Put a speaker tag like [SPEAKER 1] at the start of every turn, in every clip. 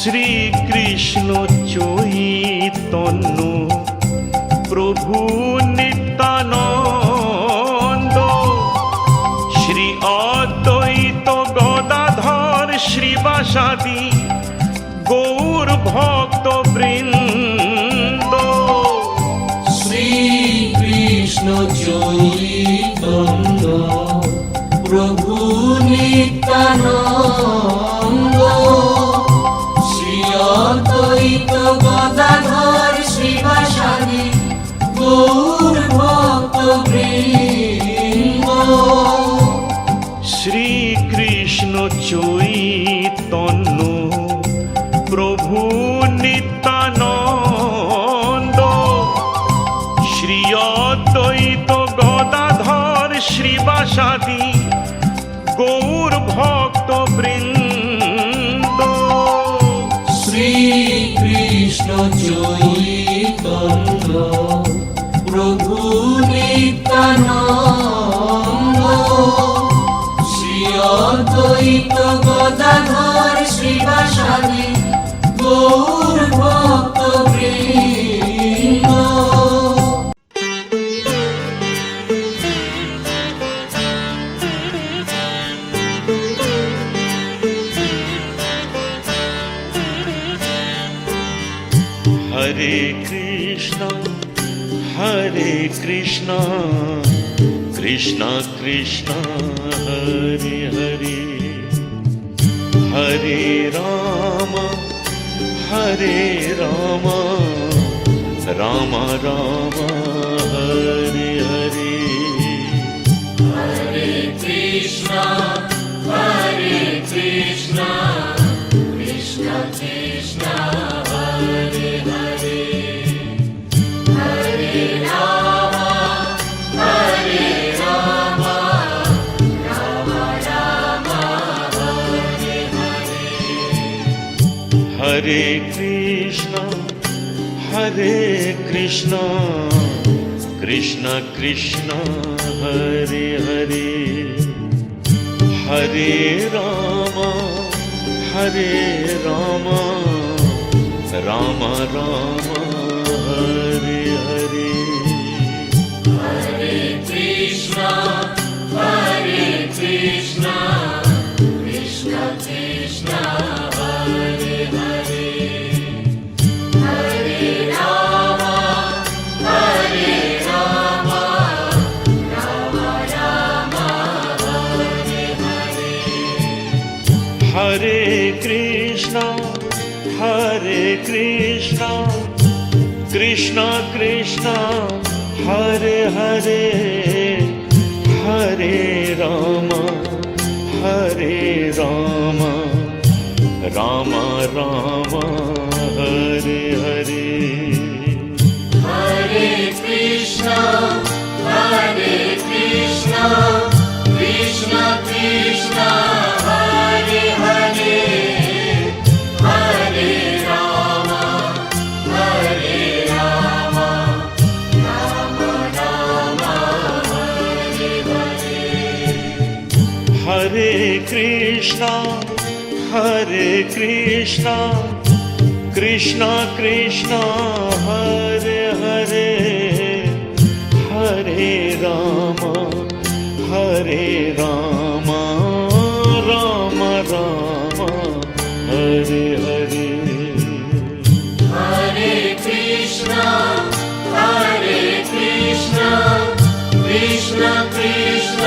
[SPEAKER 1] শ্রীকৃষ্ণ চৈতন্য প্রভু নিত্যানন্দ, শ্রী অদ্বৈত গদাধর শ্রীবাসাদি গৌর ভক্ত বৃন্দ।
[SPEAKER 2] শ্রীকৃষ্ণ চৈতন্য প্রভু নিত্যানন্দ, শ্রী অদ্বৈত গদাধর শ্রীবাসাদি গৌর ভক্ত বৃন্দ।
[SPEAKER 1] শ্রীকৃষ্ণ চৈতন্য প্রভু নিত্যানন্দ, শ্রী অদ্বৈত গদাধর শ্রীবাসাদি গৌর ভক্ত বৃন্দ।
[SPEAKER 2] শ্রীকৃষ্ণ চৈতন্য প্রভু নিত্যানন্দ, শ্রী অদ্বৈত গদাধর শ্রীবাসাদি গৌর ভক্ত বৃন্দ।
[SPEAKER 1] হরে কৃষ্ণ কৃষ্ণ কৃষ্ণ হরে হরে, হরে রাম রাম রাম হরে হরে।
[SPEAKER 2] হরে কৃষ্ণ কৃষ্ণ কৃষ্ণ হরে হরে, হরে রাম রাম রাম হরে হরে।
[SPEAKER 1] হরে কৃষ্ণ কৃষ্ণ কৃষ্ণ হরে হরে, হরে রাম রাম রাম হরে হরে।
[SPEAKER 2] হরে কৃষ্ণ কৃষ্ণ কৃষ্ণ হরে হরে, হরে রাম রাম রাম হরে হরে।
[SPEAKER 1] হরে কৃষ্ণ কৃষ্ণ কৃষ্ণ হরে হরে, হরে রাম রাম রাম হরে হরে।
[SPEAKER 2] হরে কৃষ্ণ কৃষ্ণ কৃষ্ণ হরে হরে, হরে রাম রাম রাম হরে হরে।
[SPEAKER 1] হরে কৃষ্ণ কৃষ্ণ কৃষ্ণ হরে হরে, হরে রাম রাম রাম হরে হরে।
[SPEAKER 2] হরে কৃষ্ণ কৃষ্ণ কৃষ্ণ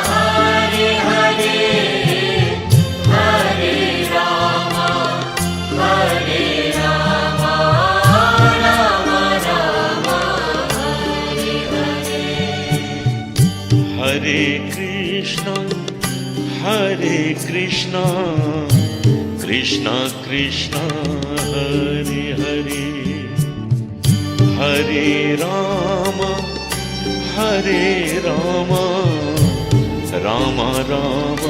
[SPEAKER 2] হরে হরে, হরে রাম রাম রাম হরে হরে।
[SPEAKER 1] হরে কৃষ্ণ কৃষ্ণ কৃষ্ণ হরে হরে, হরে রাম রাম রাম